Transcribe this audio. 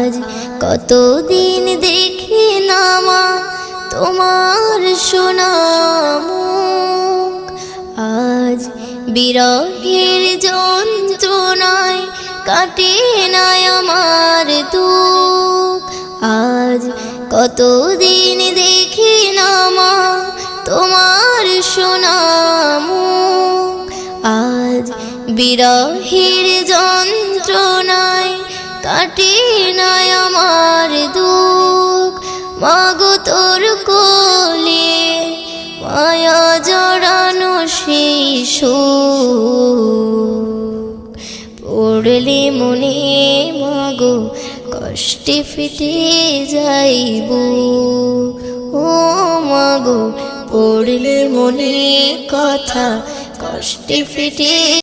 আজ কতদিন দেখি না মা তোমার সোনা মুখ, আজ বিরহের যন্ত্রণায় কাটে না আমার দুঃখ। আজ কতদিন দেখি না মা তোমার সোনা মুখ, আজ বিরহের যন্ত্রণায় কাটে না আমার দুঃখ। মাগো তোর কোলে মায়া জড়ানো সেই সুখ, পড়লে মনে মাগো কষ্টে ফেটে যাইব। ও মাগো পড়লে মনে কথা কষ্টে ফেটে